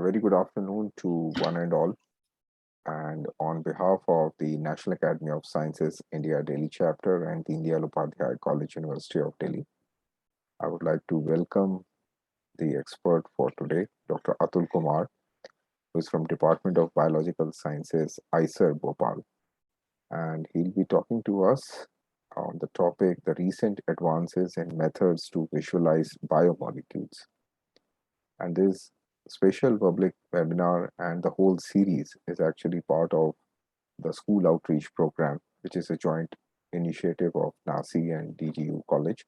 very good afternoon to one and all. And on behalf of the National Academy of Sciences India Delhi chapter and the India Upadhyay College University of Delhi, I would like to welcome the expert for today, Dr. Atul Kumar, who is from Department of Biological Sciences, IISER, Bhopal. And he'll be talking to us on the topic, the recent advances in methods to visualize biomolecules. And this special public webinar and the whole series is actually part of the school outreach program, which is a joint initiative of NASI and DGU College.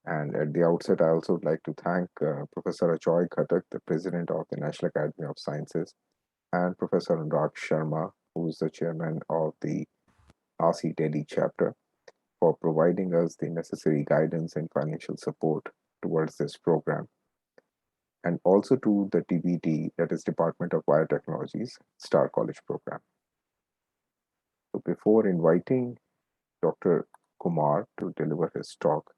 And at the outset, I also would like to thank Professor Ajoy Khatak, the president of the National Academy of Sciences, and Professor Anurag Sharma, who is the chairman of the NASI Delhi chapter, for providing us the necessary guidance and financial support towards this program. And also to the DBT, that is Department of Biotechnology's Star College program. So before inviting Dr. Kumar to deliver his talk,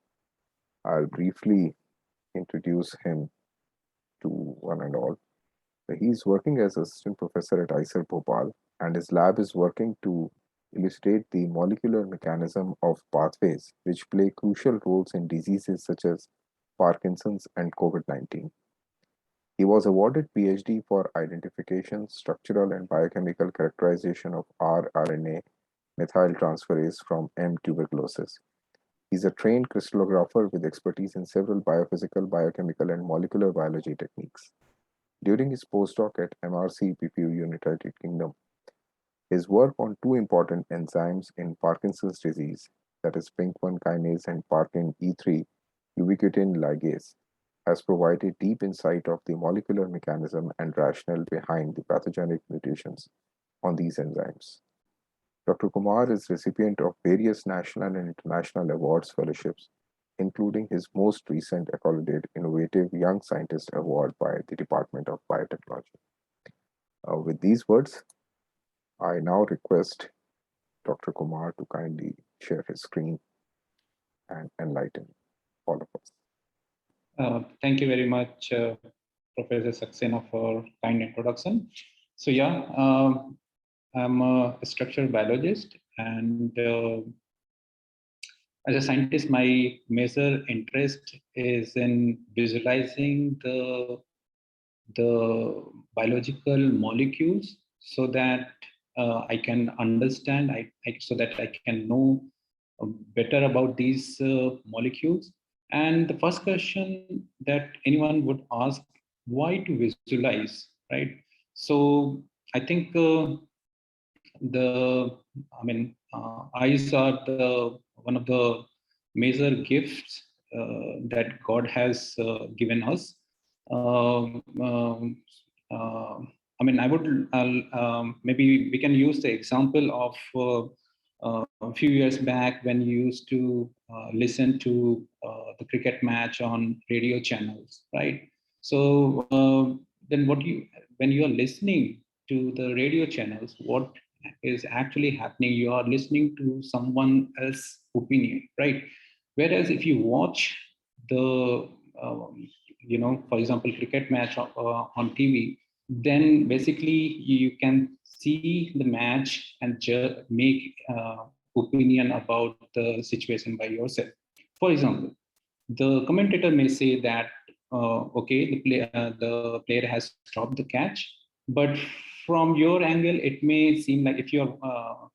I'll briefly introduce him to one and all. He's working as assistant professor at IISER Bhopal, and his lab is working to elucidate the molecular mechanism of pathways which play crucial roles in diseases such as Parkinson's and COVID-19. He was awarded PhD for identification, structural and biochemical characterization of rRNA methyltransferase from M. tuberculosis. He's a trained crystallographer with expertise in several biophysical, biochemical, and molecular biology techniques. During his postdoc at MRC PPU, United Kingdom, his work on two important enzymes in Parkinson's disease, that is PINK1 kinase and Parkin E3-ubiquitin ligase, has provided deep insight of the molecular mechanism and rationale behind the pathogenic mutations on these enzymes. Dr. Kumar is recipient of various national and international awards fellowships, including his most recent accolade Innovative Young Scientist Award by the Department of Biotechnology. With these words, I now request Dr. Kumar to kindly share his screen and enlighten all of us. Thank you very much, Professor Saxena, for kind introduction. So yeah, I'm a structural biologist, and as a scientist, my major interest is in visualizing the biological molecules so that I can understand, so that I can know better about these molecules. And the first question that anyone would ask, why to visualize, right? So I think eyes are one of the major gifts that God has given us. Maybe we can use the example of a few years back when you used to listen to the cricket match on radio channels, right? So then when you are listening to the radio channels, what is actually happening? You are listening to someone else's opinion, right? Whereas if you watch the, for example, cricket match on TV, then basically you can see the match and make opinion about the situation by yourself. For example, the commentator may say that, okay, the player has dropped the catch, but from your angle, it may seem like if you're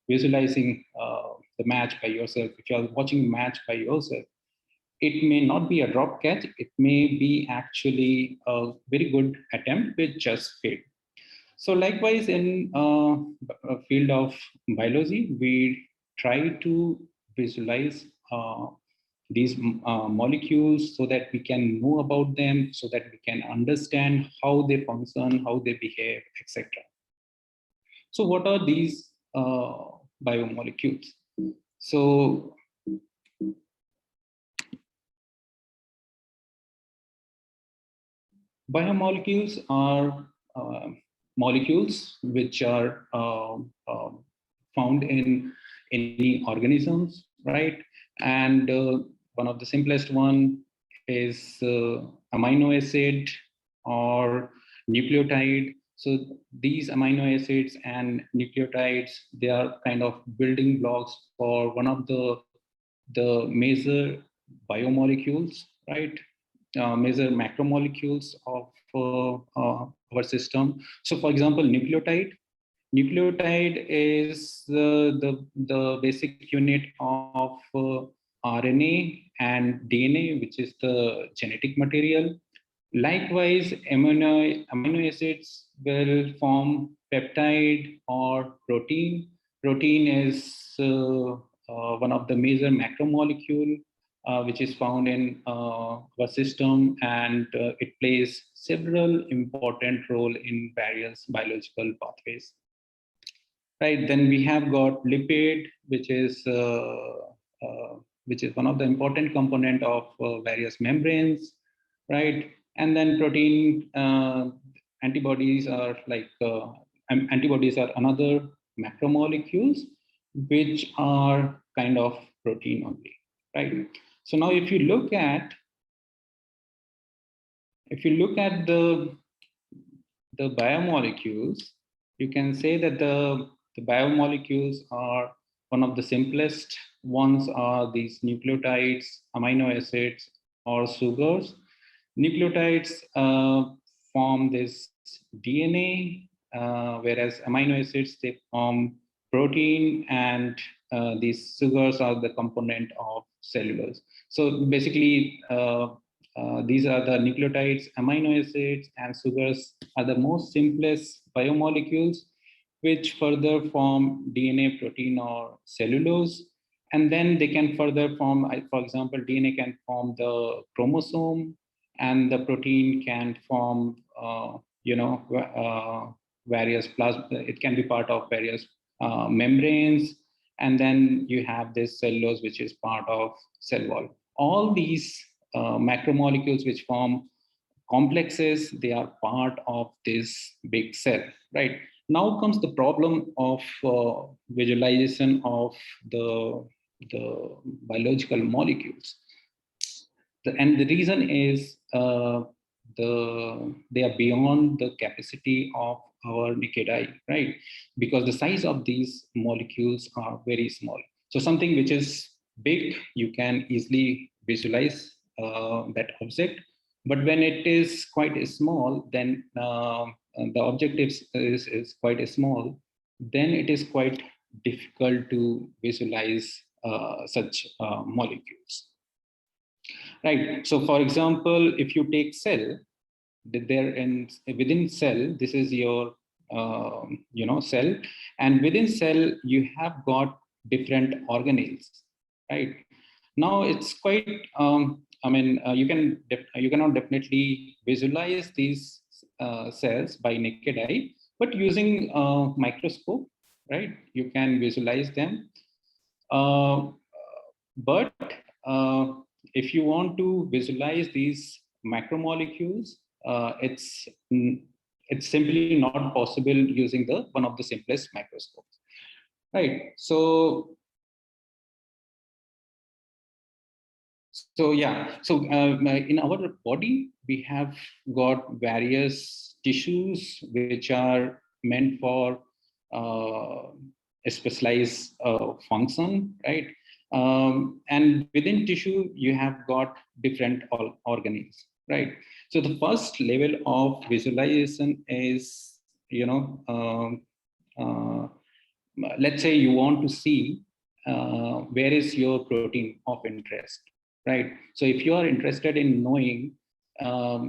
visualizing the match by yourself, if you're watching match by yourself, it may not be a drop catch. It may be actually a very good attempt which just failed. So likewise, in a field of biology, we try to visualize these molecules so that we can know about them, so that we can understand how they function, how they behave, etc. So what are these biomolecules? So biomolecules are molecules which are found in any organisms, right? And one of the simplest one is amino acid, or nucleotide. So these amino acids and nucleotides, they are kind of building blocks for one of the major biomolecules, right? Major macromolecules of our system. So for example, nucleotide is the basic unit of RNA and DNA, which is the genetic material. Likewise, amino acids will form peptide or protein. Protein is one of the major macromolecule which is found in our system, and it plays several important role in various biological pathways. Right, then we have got lipid, which is one of the important component of various membranes, right? And then protein, antibodies are like antibodies are another macromolecules which are kind of protein only, right? So now if you look at the biomolecules, you can say that the biomolecules are one of the simplest ones are these nucleotides, amino acids, or sugars. Nucleotides form this DNA, whereas amino acids, they form protein, and these sugars are the component of cellulose. So basically, these are the nucleotides, amino acids, and sugars are the most simplest biomolecules, which further form DNA, protein, or cellulose. And then they can further form, for example, DNA can form the chromosome, and the protein can form, various plasma. It can be part of various membranes. And then you have this cellulose, which is part of cell wall. All these macromolecules which form complexes, they are part of this big cell, right? Now comes the problem of visualization of the biological molecules. And the reason is they are beyond the capacity of our naked eye, right? Because the size of these molecules are very small. So something which is big, you can easily visualize that object. But when it is quite small, then the object is quite small, then it is quite difficult to visualize such molecules. Right. So, for example, if you take cell, within cell, this is your cell, and within cell you have got different organelles. Right. Now it's quite. You cannot definitely visualize these cells by naked eye, but using microscope, right? You can visualize them. But if you want to visualize these macromolecules, it's simply not possible using one of the simplest microscopes, right? So yeah, so in our body we have got various tissues which are meant for a specialized function, right? And within tissue, you have got different organelles, right? So the first level of visualization is, let's say you want to see where is your protein of interest, right? So if you are interested in knowing a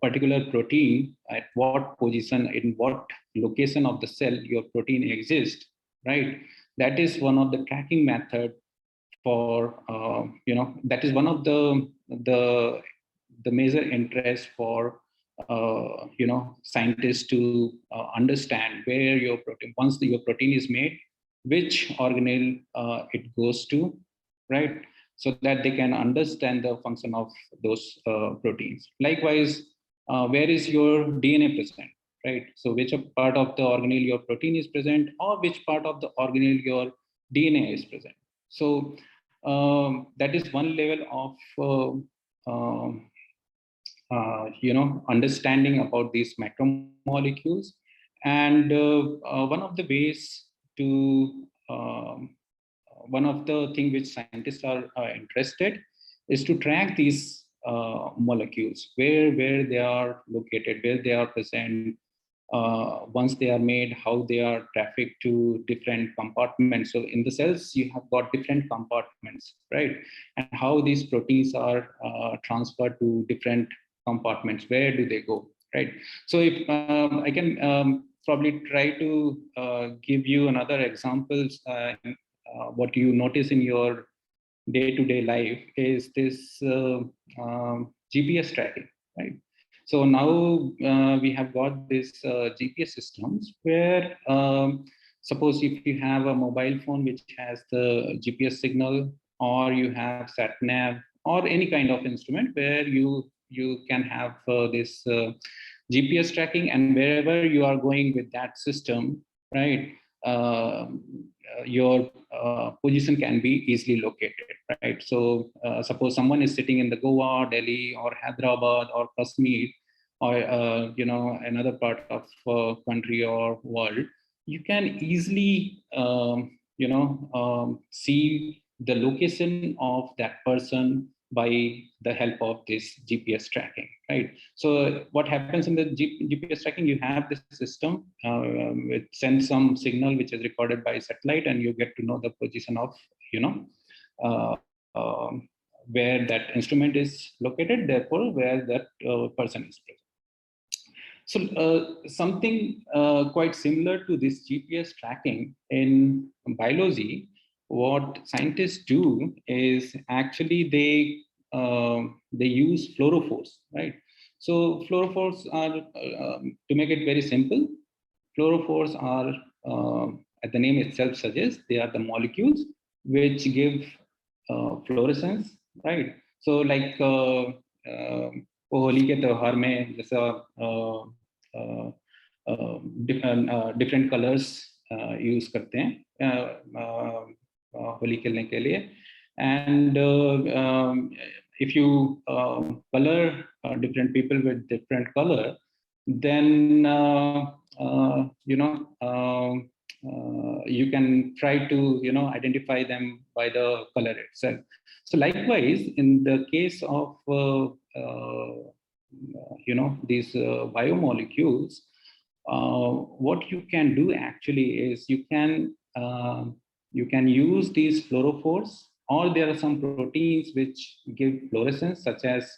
particular protein, at what position, in what location of the cell your protein exists, right? That is one of the tracking method for, that is one of the major interest for, scientists to understand where your protein, once your protein is made, which organelle it goes to, right? So that they can understand the function of those proteins. Likewise, where is your DNA present, right? So which part of the organelle your protein is present, or which part of the organelle your DNA is present. So that is one level of understanding about these macromolecules. And one of the ways to one of the things which scientists are interested is to track these molecules, where they are located, where they are present, once they are made, how they are trafficked to different compartments. So in the cells, you have got different compartments, right? And how these proteins are transferred to different compartments, where do they go, right? So if I can probably try to give you another examples. What you notice in your day-to-day life is this GPS tracking, right? So now we have got this GPS systems where suppose if you have a mobile phone which has the GPS signal, or you have sat nav or any kind of instrument where you can have this GPS tracking, and wherever you are going with that system, right? Your position can be easily located, right? So suppose someone is sitting in the Goa, Delhi, or Hyderabad, or Kashmir, or another part of country or world, you can easily see the location of that person by the help of this GPS tracking, right? So what happens in the GPS tracking, you have this system which sends some signal which is recorded by satellite, and you get to know the position of uh, where that instrument is located, therefore where that person is present. So something quite similar to this GPS tracking in biology, what scientists do is actually they use fluorophores, right? So fluorophores are, to make it very simple, fluorophores are, as the name itself suggests, they are the molecules which give fluorescence, right? So like Holi के त्योहार में जैसा different colors use करते हैं होली खेलने के लिए, and if you color different people with different color, then you can try to identify them by the color itself. So likewise, in the case of these biomolecules, what you can do actually is you can use these fluorophores, or there are some proteins which give fluorescence, such as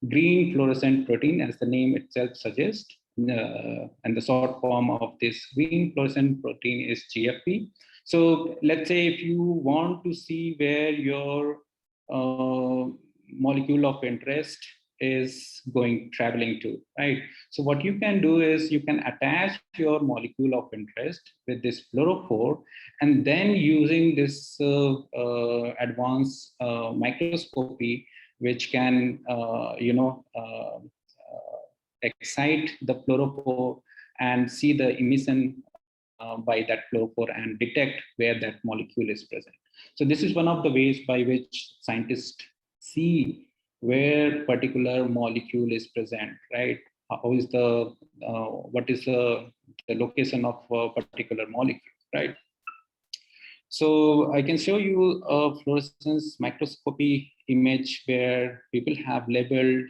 green fluorescent protein, as the name itself suggests. And the short form of this green fluorescent protein is GFP. So let's say if you want to see where your molecule of interest is traveling to, right? So what you can do is you can attach your molecule of interest with this fluorophore, and then using this advanced microscopy, which can excite the fluorophore and see the emission by that fluorophore and detect where that molecule is present. So this is one of the ways by which scientists see where particular molecule is present, right? How is what is the location of a particular molecule, right? So I can show you a fluorescence microscopy image where people have labeled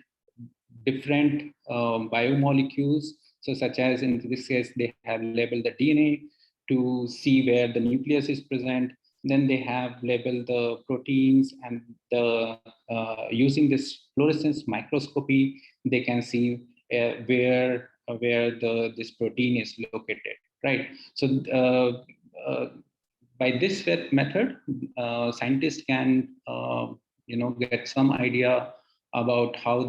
different biomolecules. So such as in this case, they have labeled the DNA to see where the nucleus is present. Then they have labeled the proteins, and using this fluorescence microscopy, they can see where this protein is located, right? So by this method, scientists can get some idea about how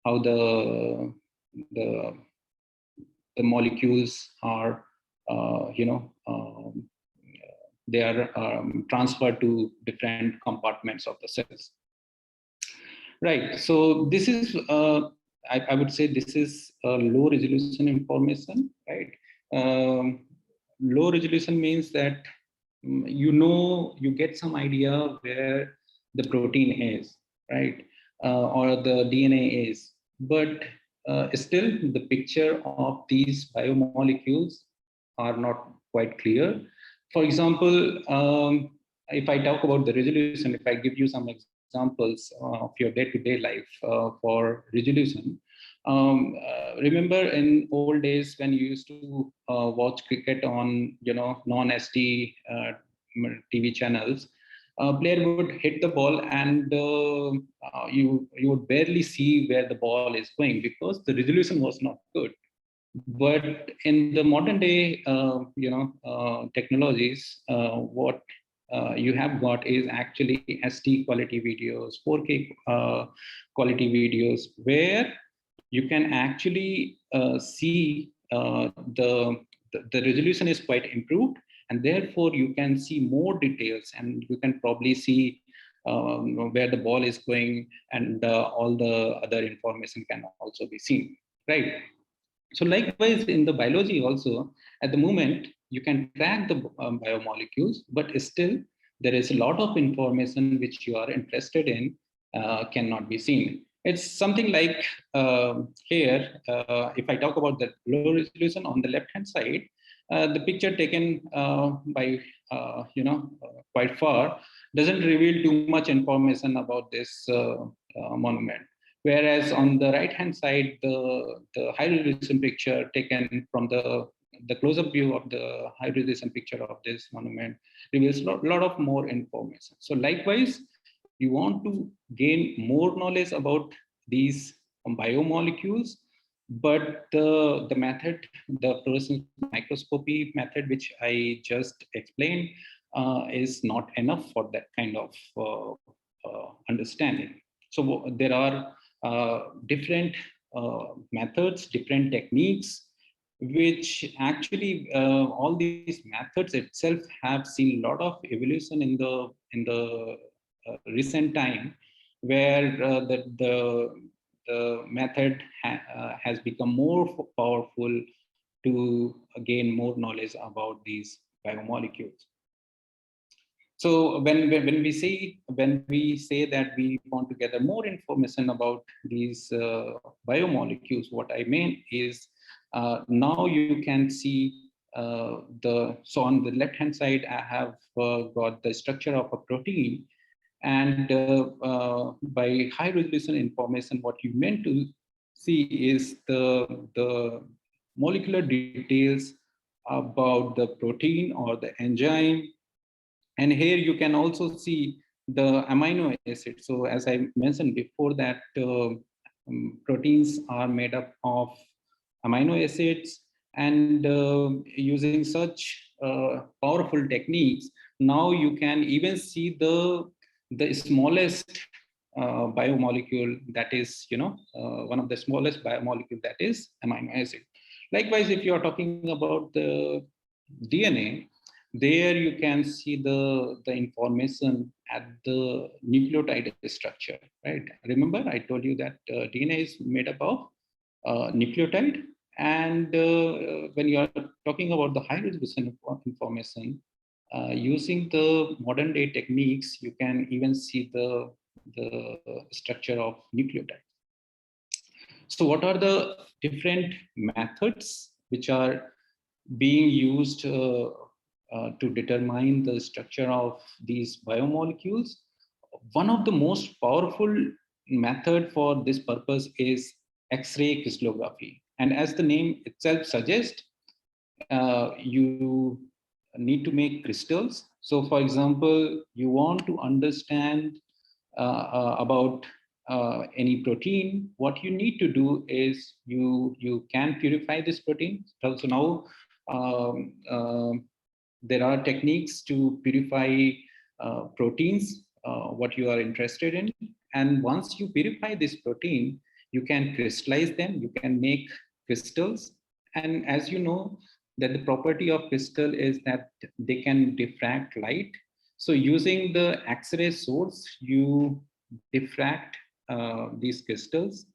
how the molecules are they are transferred to different compartments of the cells, right? So this is I would say this is low resolution information, right? Low resolution means that you get some idea where the protein is, right? or the DNA is. But still, the picture of these biomolecules are not quite clear. For example, if I talk about the resolution, if I give you some examples of your day-to-day life for resolution, remember in old days when you used to watch cricket on non-SD TV channels, player would hit the ball and you would barely see where the ball is going because the resolution was not good. But in the modern day, technologies, what you have got is actually SD quality videos, 4K quality videos, where you can actually see the resolution is quite improved, and therefore you can see more details, and you can probably see where the ball is going, and all the other information can also be seen, right? So likewise, in the biology also, at the moment, you can track the biomolecules, but still there is a lot of information which you are interested in cannot be seen. It's something like here, if I talk about the low resolution on the left-hand side, the picture taken by, quite far doesn't reveal too much information about this monument. Whereas on the right-hand side, the high-resolution picture taken from the close-up view of the high-resolution picture of this monument reveals a lot of more information. So likewise, you want to gain more knowledge about these biomolecules, but the method, the fluorescence microscopy method, which I just explained, is not enough for that kind of understanding. So there are different methods, different techniques, which actually all these methods itself have seen a lot of evolution in the recent time, where the method has become more powerful to gain more knowledge about these biomolecules. So when we say that we want to gather more information about these biomolecules, what I mean is now you can see so on the left hand side I have got the structure of a protein, and by high resolution information, what you meant to see is the molecular details about the protein or the enzyme. And here you can also see the amino acids. So as I mentioned before that proteins are made up of amino acids, and using such powerful techniques, now you can even see the smallest biomolecule, that is, one of the smallest biomolecule, that is amino acid. Likewise, if you are talking about the DNA, there you can see the information at the nucleotide structure, right? Remember, I told you that DNA is made up of nucleotide, and when you are talking about the high resolution information, using the modern day techniques, you can even see the structure of nucleotide. So what are the different methods which are being used to determine the structure of these biomolecules? One of the most powerful method for this purpose is X-ray crystallography. And as the name itself suggests, you need to make crystals. So for example, you want to understand about any protein, what you need to do is you can purify this protein. So now there are techniques to purify proteins, what you are interested in. And once you purify this protein, you can crystallize them, you can make crystals. And as you know, that the property of crystal is that they can diffract light. So using the X-ray source, you diffract these crystals,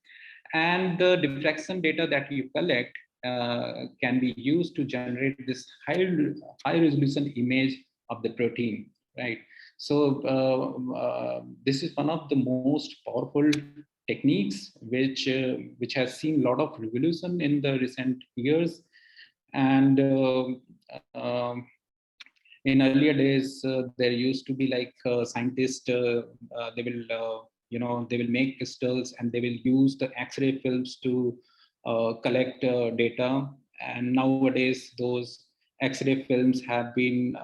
and the diffraction data that you collect can be used to generate this high resolution image of the protein, right? So this is one of the most powerful techniques which has seen a lot of revolution in the recent years. And in earlier days, there used to be like scientists, they will, they will make crystals and they will use the X-ray films to collect data. And nowadays, those X-ray films have been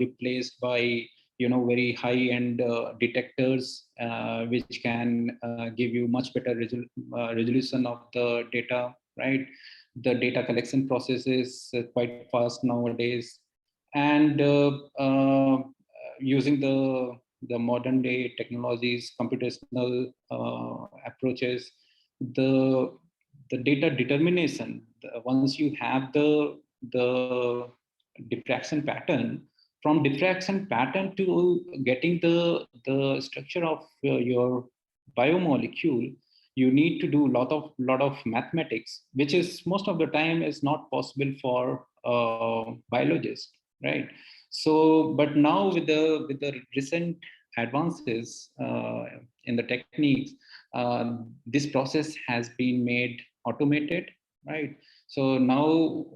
replaced by, very high-end detectors, which can give you much better resolution of the data, right? The data collection process is quite fast nowadays. And using the modern day technologies, computational approaches, the data determination, once you have the diffraction pattern, from diffraction pattern to getting the structure of your biomolecule, you need to do lot of mathematics, which is most of the time is not possible for biologists, right? So but now with the recent advances in the techniques, this process has been made automated, right? So now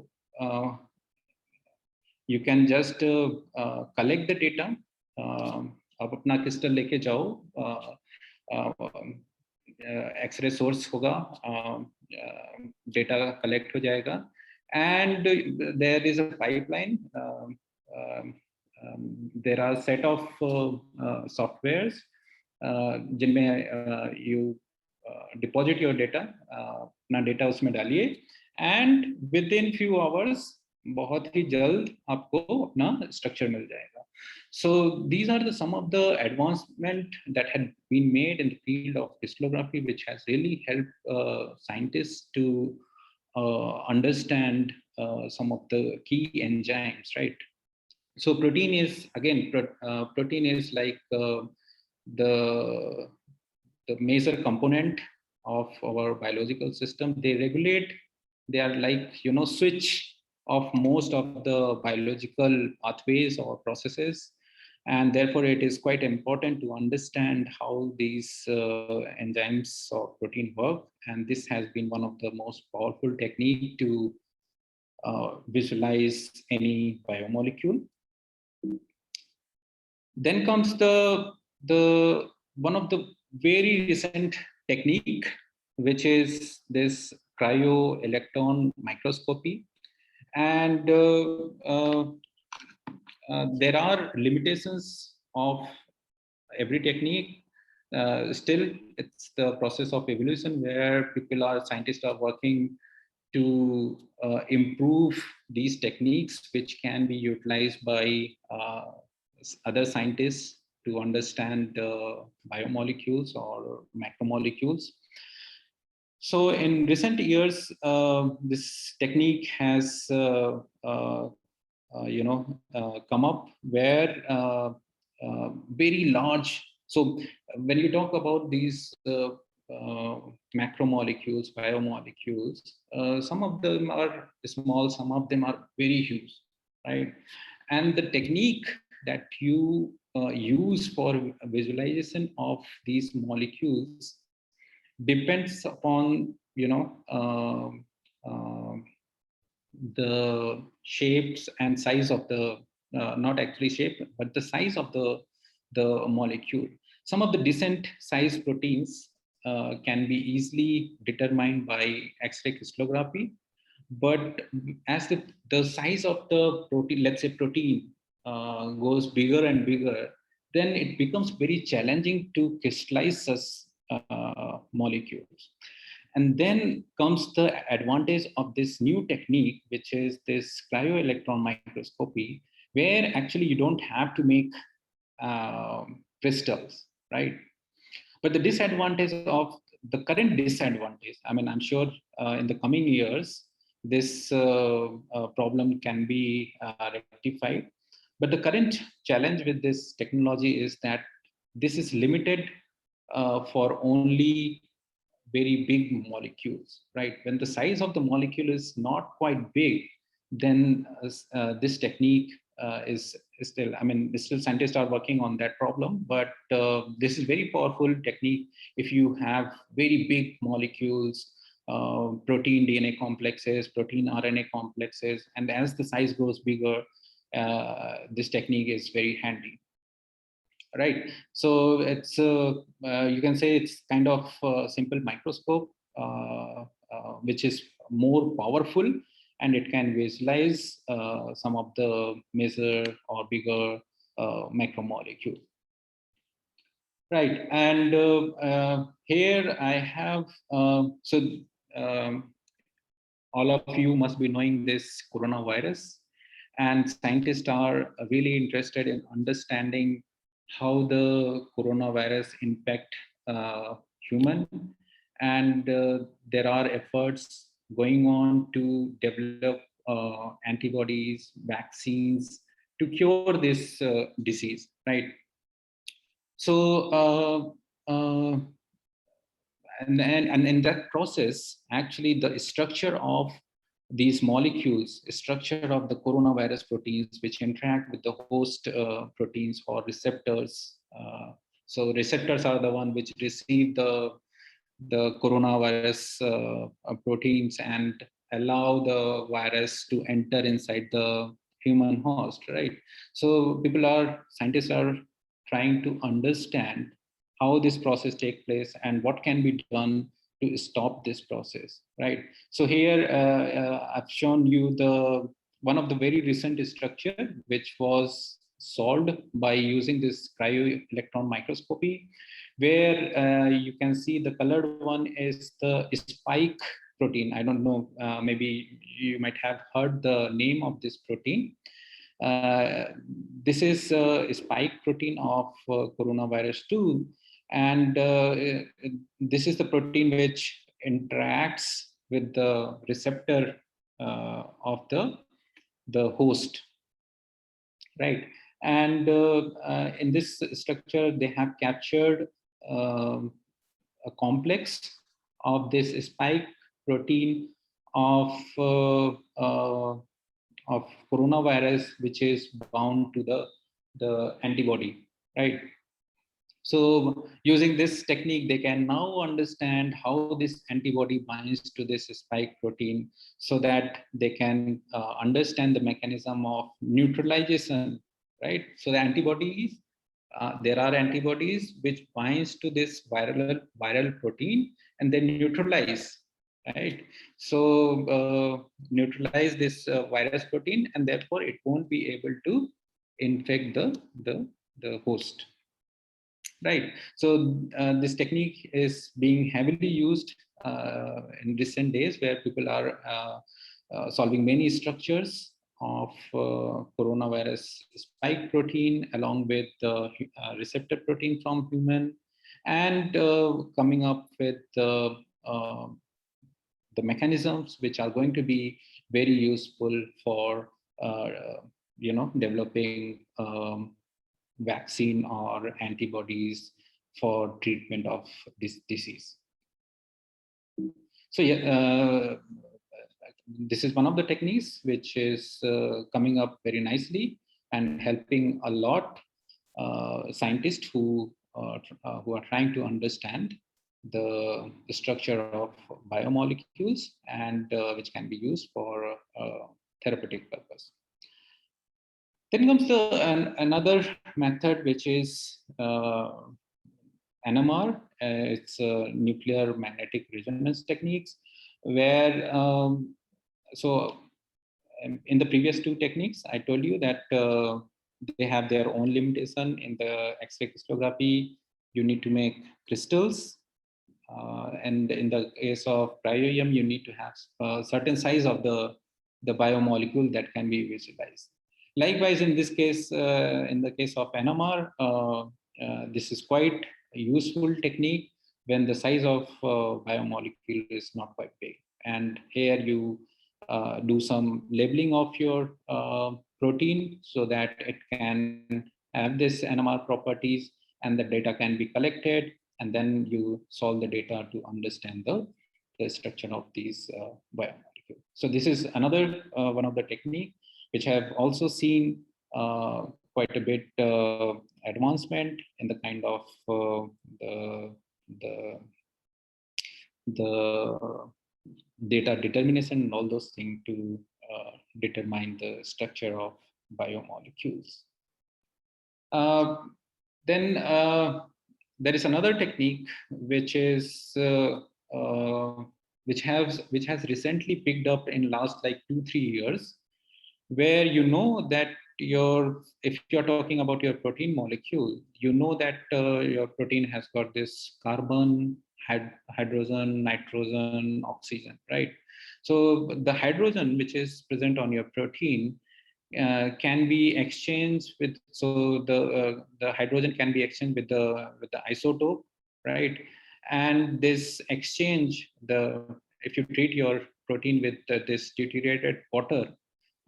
you can just collect the data. आप अपना crystal लेके जाओ, x ray source होगा, data collect हो जाएगा, and there is a pipeline. There are set of softwares जिनमें you deposit your data, अपना data उसमें डालिए, and within few hours बहुत ही जल्द आपको अपना स्ट्रक्चर मिल जाएगा. So these are some of the advancement that had been made in the field of crystallography, which has really helped scientists to understand some of the key enzymes, right? So protein is again, protein is like the major component of our biological system. They regulate, they are like, switch of most of the biological pathways or processes. And therefore it is quite important to understand how these enzymes or protein work. And this has been one of the most powerful technique to visualize any biomolecule. Then comes the one of the very recent technique, which is this cryoelectron microscopy. And there are limitations of every technique. Still, it's the process of evolution where scientists are working to improve these techniques, which can be utilized by other scientists to understand biomolecules or macromolecules. So in recent years, this technique has come up where very large. So when you talk about these macromolecules, biomolecules, some of them are small, some of them are very huge, right? And the technique that you use for visualization of these molecules depends upon the shapes and size of the not actually shape, but the size of the molecule. Some of the decent size proteins can be easily determined by X-ray crystallography, but as the size of the protein, let's say protein, goes bigger and bigger, then it becomes very challenging to crystallize such molecules. And then comes the advantage of this new technique, which is this cryoelectron microscopy, where actually you don't have to make crystals, right? But the disadvantage of the current disadvantage, I mean, I'm sure in the coming years, this problem can be rectified. But the current challenge with this technology is that this is limited for only very big molecules, right? When the size of the molecule is not quite big, then this technique is still, I mean, still scientists are working on that problem, but this is very powerful technique if you have very big molecules, protein DNA complexes, protein RNA complexes, and as the size grows bigger, this technique is very handy. Right. So it's you can say it's kind of a simple microscope, which is more powerful, and it can visualize some of the major or bigger macromolecule. Right. And here I have all of you must be knowing this coronavirus, and scientists are really interested in understanding how the coronavirus impact human, and there are efforts going on to develop antibodies, vaccines to cure this disease, right? So and in that process, actually the structure of these molecules, structure of the coronavirus proteins which interact with the host proteins or receptors. So receptors are the one which receive the coronavirus proteins and allow the virus to enter inside the human host, right? So scientists are trying to understand how this process takes place and what can be done to stop this process, right? So here I've shown you one of the very recent structure which was solved by using this cryoelectron microscopy, where you can see the colored one is the spike protein. I don't know, maybe you might have heard the name of this protein. This is a spike protein of coronavirus 2, and this is the protein which interacts with the receptor of the host, right? And in this structure, they have captured a complex of this spike protein of coronavirus, which is bound to the antibody, right? So using this technique, they can now understand how this antibody binds to this spike protein, so that they can understand the mechanism of neutralization, right? So the antibodies, there are antibodies which binds to this viral protein and then neutralize, right? So neutralize this virus protein, and therefore it won't be able to infect the host. Right. So this technique is being heavily used in recent days, where people are solving many structures of coronavirus spike protein along with the receptor protein from human, and coming up with the mechanisms which are going to be very useful for developing vaccine or antibodies for treatment of this disease. So yeah, this is one of the techniques which is coming up very nicely and helping a lot scientists who are trying to understand the structure of biomolecules, and which can be used for therapeutic purpose. Then comes another method, which is NMR. It's nuclear magnetic resonance techniques, where in the previous two techniques, I told you that they have their own limitation. In the X-ray crystallography, you need to make crystals, and in the case of cryo-EM, you need to have a certain size of the biomolecule that can be visualized. Likewise, in this case, in the case of NMR, this is quite a useful technique when the size of biomolecule is not quite big. And here you do some labeling of your protein so that it can have this NMR properties, and the data can be collected, and then you solve the data to understand the structure of these biomolecules. biomolecule. So this is another one of the technique which have also seen quite a bit advancement in the kind of the data determination and all those things to determine the structure of biomolecules. Then there is another technique which is which has recently picked up in last like 2-3 years, where you know that if you're talking about your protein molecule, you know that your protein has got this carbon, hydrogen, nitrogen, oxygen, right? So the hydrogen which is present on your protein can be exchanged with, so the hydrogen can be exchanged with the isotope, right? And this exchange, if you treat your protein with this deuterated water,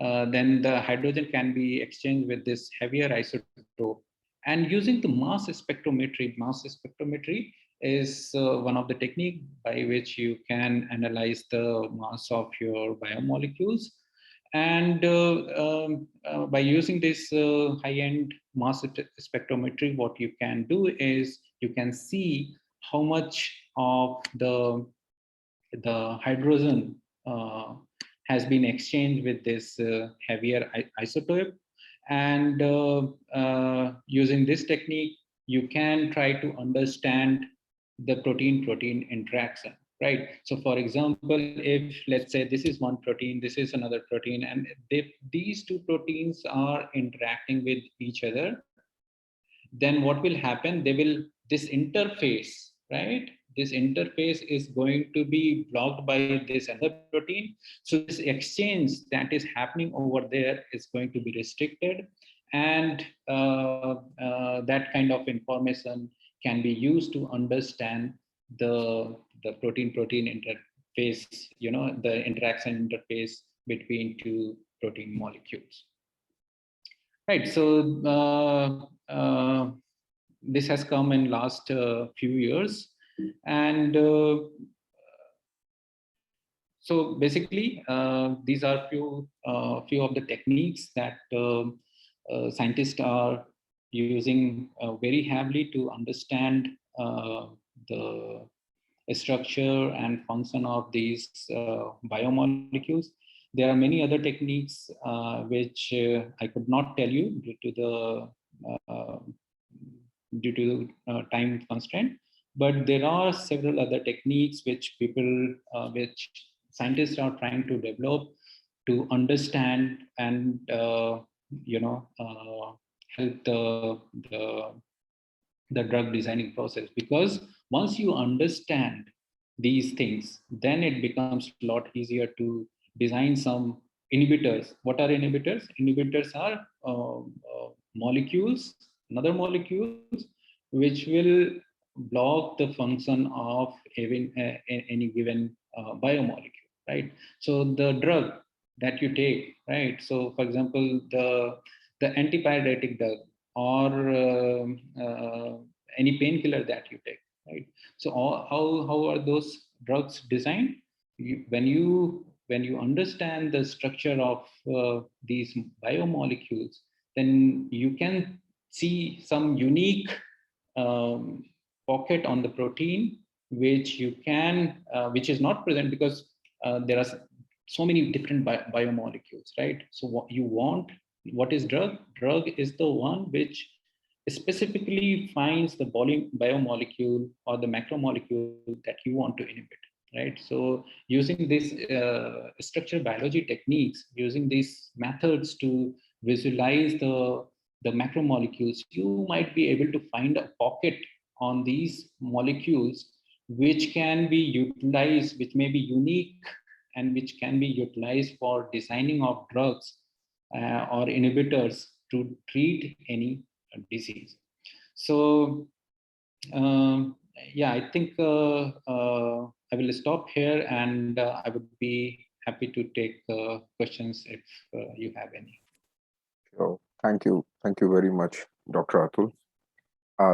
then the hydrogen can be exchanged with this heavier isotope. And using the mass spectrometry is one of the technique by which you can analyze the mass of your biomolecules. And by using this high-end mass spectrometry, what you can do is you can see how much of the hydrogen has been exchanged with this heavier isotope. And using this technique, you can try to understand the protein-protein interaction, right? So for example, if let's say this is one protein, this is another protein, and these two proteins are interacting with each other, then what will happen? This interface, right? This interface is going to be blocked by this other protein. So this exchange that is happening over there is going to be restricted, and that kind of information can be used to understand the protein-protein interface, the interaction interface between two protein molecules. Right. So this has come in last few years, and so basically these are few of the techniques that scientists are using very heavily to understand the structure and function of these biomolecules. There are many other techniques which I could not tell you due to time constraint, but there are several other techniques which which scientists are trying to develop to understand and help the drug designing process. Because once you understand these things, then it becomes a lot easier to design some inhibitors. What are inhibitors? Inhibitors are other molecules which will block the function of any given biomolecule, right? So the drug that you take, right? So for example, the antipyretic drug, or any painkiller that you take, right? So how are those drugs designed? When you understand the structure of these biomolecules, then you can see some unique pocket on the protein which which is not present, because there are so many different biomolecules, right? So what is drug? Drug is the one which specifically finds the biomolecule or the macromolecule that you want to inhibit, right? So using this structural biology techniques, using these methods to visualize the macromolecules, you might be able to find a pocket on these molecules which can be utilized, which may be unique, and which can be utilized for designing of drugs or inhibitors to treat any disease. So yeah, I think I will stop here, and I would be happy to take questions if you have any. So thank you very much, Dr. Atul.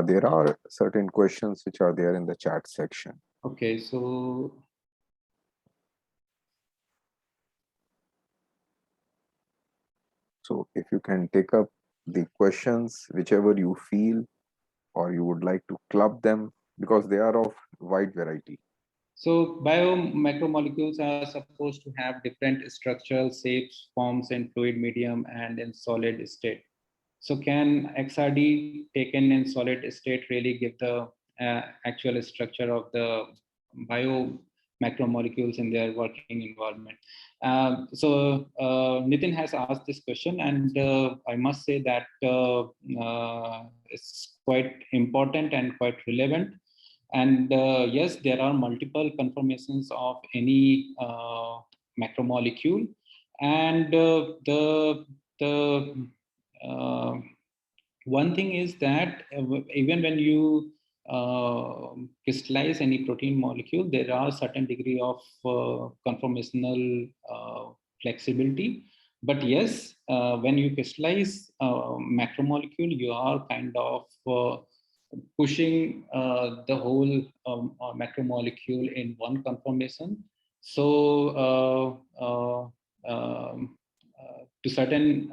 There are certain questions which are there in the chat section. Okay, so So if you can take up the questions, whichever you feel, or you would like to club them, because they are of wide variety. So biomacromolecules are supposed to have different structural shapes, forms in fluid medium and in solid state. So can XRD taken in solid state really give the actual structure of the biomacromolecules in their working environment? Nitin has asked this question, and I must say that it's quite important and quite relevant. And yes, there are multiple conformations of any macromolecule, and the uh, one thing is that even when you crystallize any protein molecule, there are certain degree of conformational flexibility. But yes, when you crystallize macromolecule, you are kind of pushing the whole macromolecule in one conformation. So to certain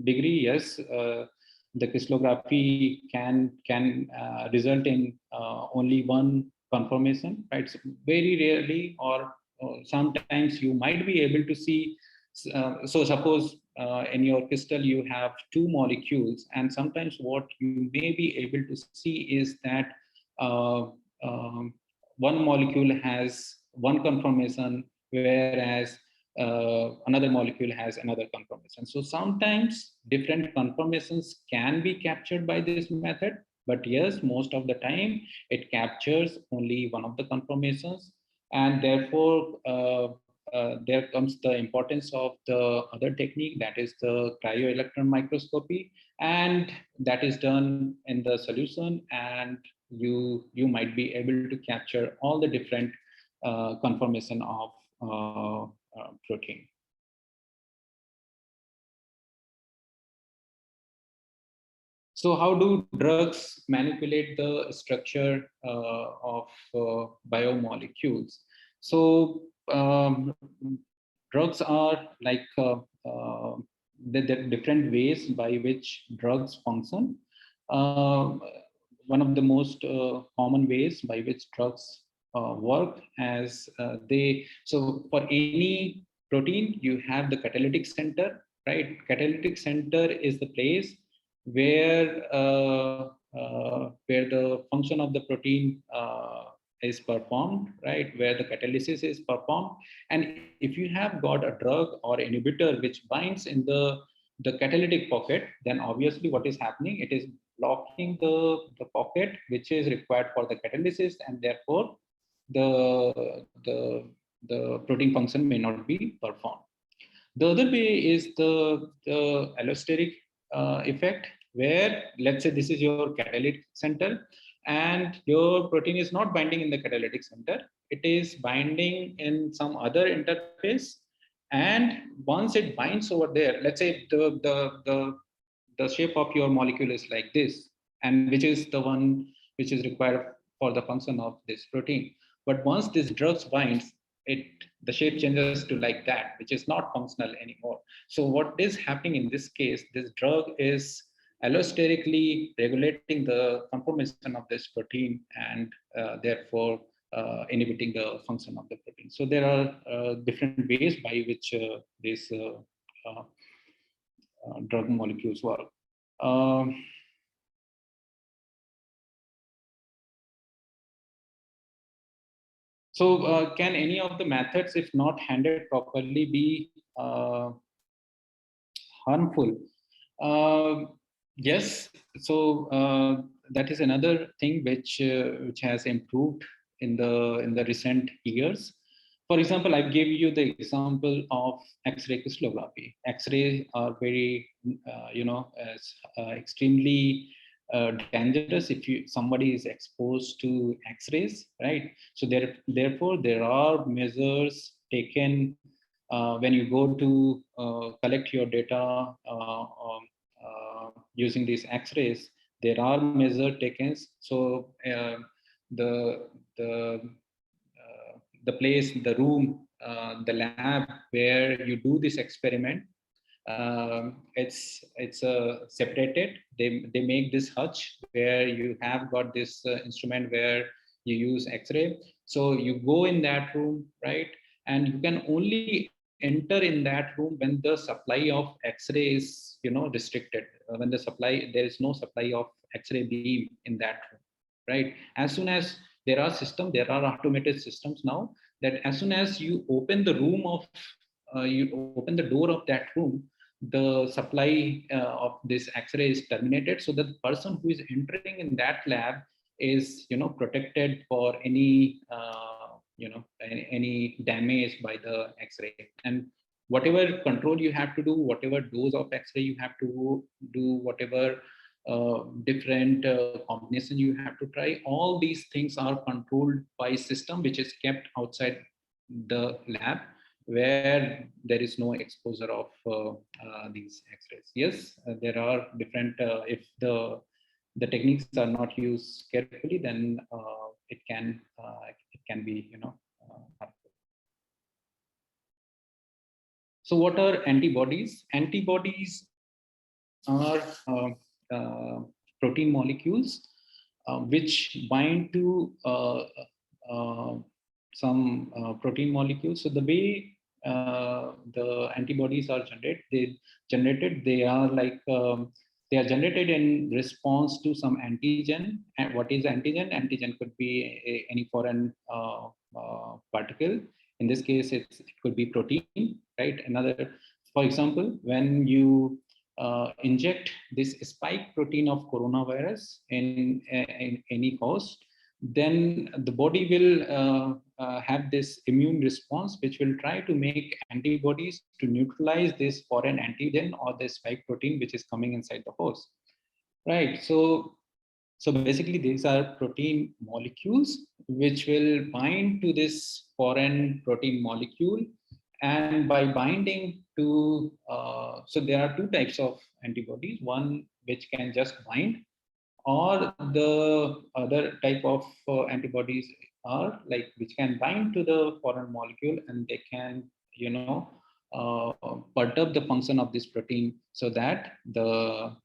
degree, yes, the crystallography can result in only one conformation, right? So very rarely, or sometimes you might be able to see. So suppose in your crystal you have two molecules, and sometimes what you may be able to see is that uh, um, one molecule has one conformation, whereas another molecule has another conformation. So sometimes different conformations can be captured by this method, but yes, most of the time it captures only one of the conformations, and therefore there comes the importance of the other technique, that is the cryoelectron microscopy, and that is done in the solution, and you might be able to capture all the different conformation of protein. So how do drugs manipulate the structure of biomolecules? So drugs are like the different ways by which drugs function. Uh, One of the most common ways by which drugs work as so for any protein, you have the catalytic center, right? Catalytic center is the place where the function of the protein is performed, right? Where the catalysis is performed. And if you have got a drug or inhibitor which binds in the catalytic pocket, then obviously what is happening? It is blocking the pocket which is required for the catalysis, and therefore the protein function may not be performed. The other way is the allosteric effect, where let's say this is your catalytic center, and your protein is not binding in the catalytic center. It is binding in some other interface, and once it binds over there, let's say the shape of your molecule is like this, and which is the one which is required for the function of this protein. But once this drug binds, it the shape changes to like that, which is not functional anymore. So what is happening in this case? This drug is allosterically regulating the conformation of this protein, and therefore inhibiting the function of the protein. So there are different ways by which these drug molecules work. Um, can any of the methods, if not handled properly, be harmful? Yes. So that is another thing which has improved in the recent years. For example, I gave you the example of X-ray crystallography. X-ray are very, extremely dangerous if somebody is exposed to X-rays, right? So therefore, there are measures taken when you go to collect your data using these X-rays. There are measures taken. So the the the place, the room, the lab where you do this experiment, it's separated. They make this hutch where you have got this instrument where you use X-ray. So you go in that room, right? And you can only enter in that room when the supply of X-ray is, restricted. When there is no supply of X-ray beam in that room, right? As soon as there are automated systems now that as soon as you open the room of you open the door of that room, the supply of this X-ray is terminated, so that the person who is entering in that lab is, protected for any any damage by the X-ray. And whatever control you have to do, whatever dose of X-ray you have to do, whatever different combination you have to try, all these things are controlled by system which is kept outside the lab, where there is no exposure of these X-rays. Yes, there are different, if the techniques are not used carefully, then it can be, harmful. So what are antibodies? Antibodies are protein molecules which bind to some protein molecules. So the way the antibodies are generated, they are like they are generated in response to some antigen. And what is antigen? Antigen could be any foreign particle. In this case, it could be protein, right? For example, when you inject this spike protein of coronavirus in any host, then the body will have this immune response, which will try to make antibodies to neutralize this foreign antigen or the spike protein which is coming inside the host, right? So basically, these are protein molecules which will bind to this foreign protein molecule. And by binding to, so there are two types of antibodies, one which can just bind, or the other type of antibodies are like which can bind to the foreign molecule, and they can, uh, perturb the function of this protein so that the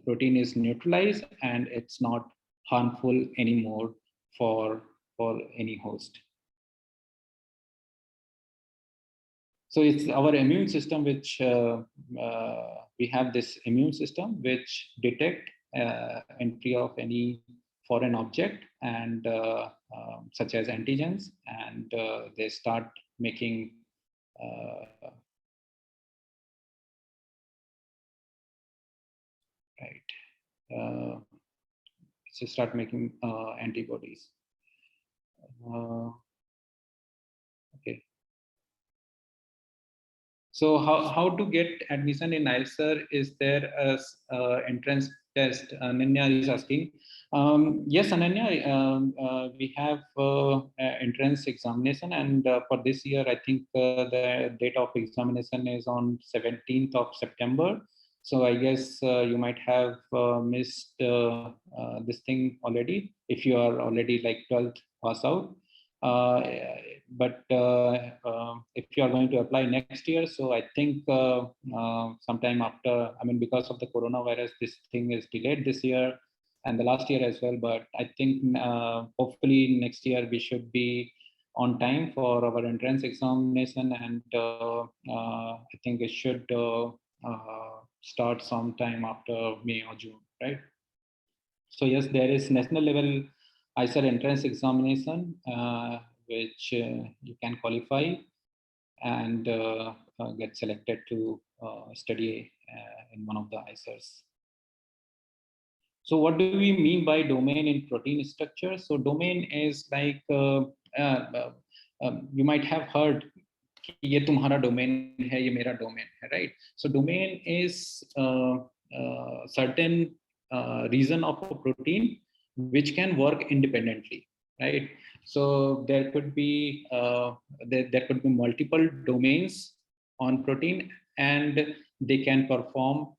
protein is neutralized and it's not harmful anymore for any host. So it's our immune system which we have this immune system which detect entry of any foreign object and such as antigens, and they start making antibodies. Okay. So how to get admission in IISER? Is there a entrance test? Ananya is asking. Yes, Ananya, we have entrance examination, and for this year, I think the date of examination is on 17th of September. So I guess you might have missed this thing already if you are already like 12th pass out. But if you are going to apply next year, so I think sometime after, I mean, because of the coronavirus, this thing is delayed this year and the last year as well. But I think hopefully next year we should be on time for our entrance examination, and I think it should start sometime after May or June, right? So yes, there is national level IISER entrance examination, which you can qualify and get selected to study in one of the IISERs. So what do we mean by domain in protein structure? So domain is like, you might have heard, ये तुम्हारा domain है, ये मेरा domain है, right? So domain is certain region of a protein which can work independently, right? So there could be there could be multiple domains on protein, and they can perform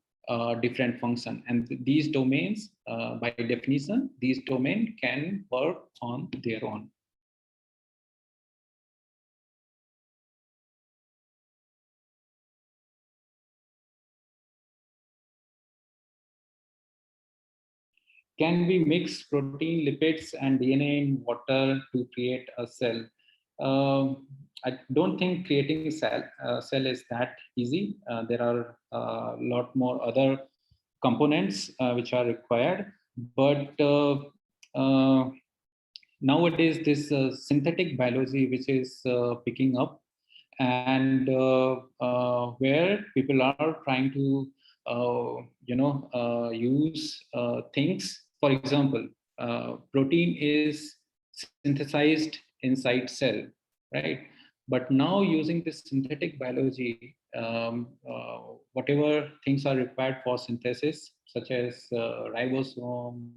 different function. And these domains, by definition, these domains can work on their own. can we mix protein, lipids, and DNA in water to create a cell? I don't think creating a cell is that easy. There are a lot more other components which are required, but nowadays this synthetic biology which is picking up, and where people are trying to use things. For example, protein is synthesized inside cell, right? But now using this synthetic biology, whatever things are required for synthesis, such as ribosome,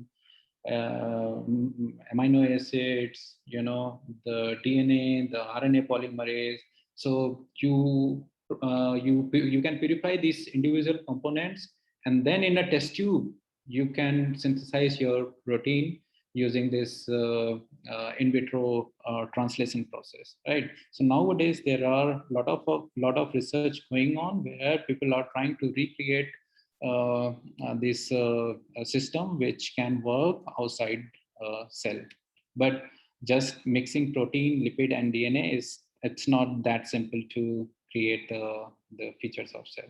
amino acids, the DNA, the RNA polymerase. So you can purify these individual components, and then in a test tube you can synthesize your protein using this in vitro translation process, right? So nowadays there are lot of research going on where people are trying to recreate this system which can work outside cell. But just mixing protein, lipid, and DNA it's not that simple to create the features of cell.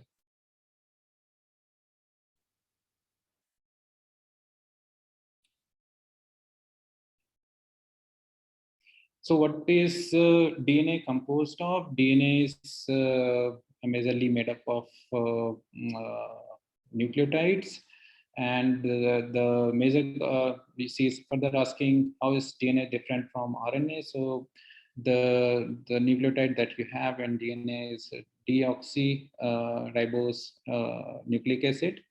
So what is DNA composed of? DNA is majorly made up of nucleotides. And the major, this is further asking how is DNA different from RNA? So the nucleotide that you have in DNA is deoxyribose nucleic acid.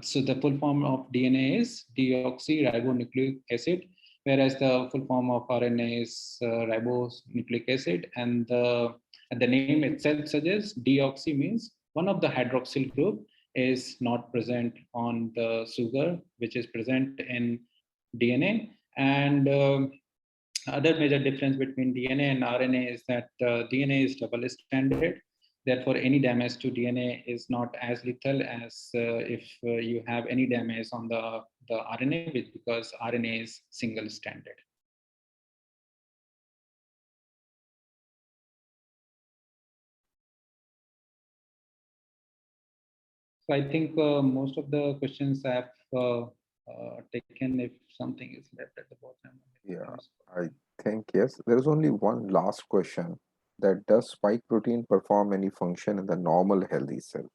So the full form of DNA is deoxyribonucleic acid, whereas the full form of RNA is ribonucleic acid. And the name itself suggests deoxy means one of the hydroxyl group is not present on the sugar, which is present in DNA. And other major difference between DNA and RNA is that DNA is double stranded. Therefore, any damage to DNA is not as lethal as if you have any damage on the RNA, because RNA is single stranded. So I think most of the questions I have taken. If something is left at the bottom. Yeah, I think yes. There is only one last question. That does spike protein perform any function in the normal healthy cell?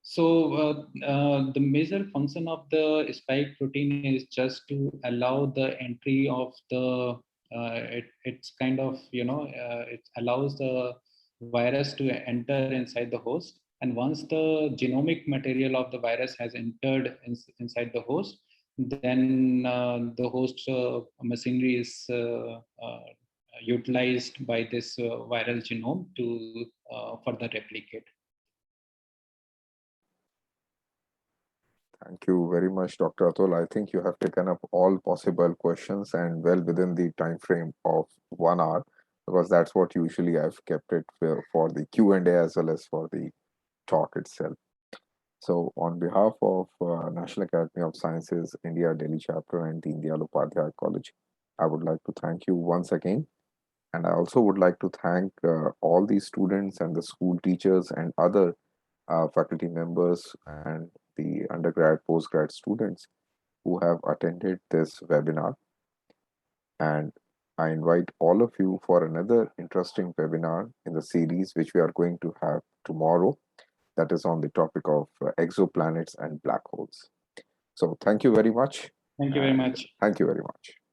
So the major function of the spike protein is just to allow the entry of the it's kind of it allows the virus to enter inside the host, and once the genomic material of the virus has entered inside the host, then the host machinery is utilized by this viral genome to further replicate. Thank you very much, Dr. Atul. I think you have taken up all possible questions and well within the time frame of 1 hour, because that's what usually I've kept it for the Q&A as well as for the talk itself. So on behalf of National Academy of Sciences, India Delhi chapter and the India Upadhyay College, I would like to thank you once again. And I also would like to thank all the students and the school teachers and other faculty members and the undergrad, postgrad students who have attended this webinar. And I invite all of you for another interesting webinar in the series, which we are going to have tomorrow. That is on the topic of exoplanets and black holes. So thank you very much. Thank you very much. Thank you very much.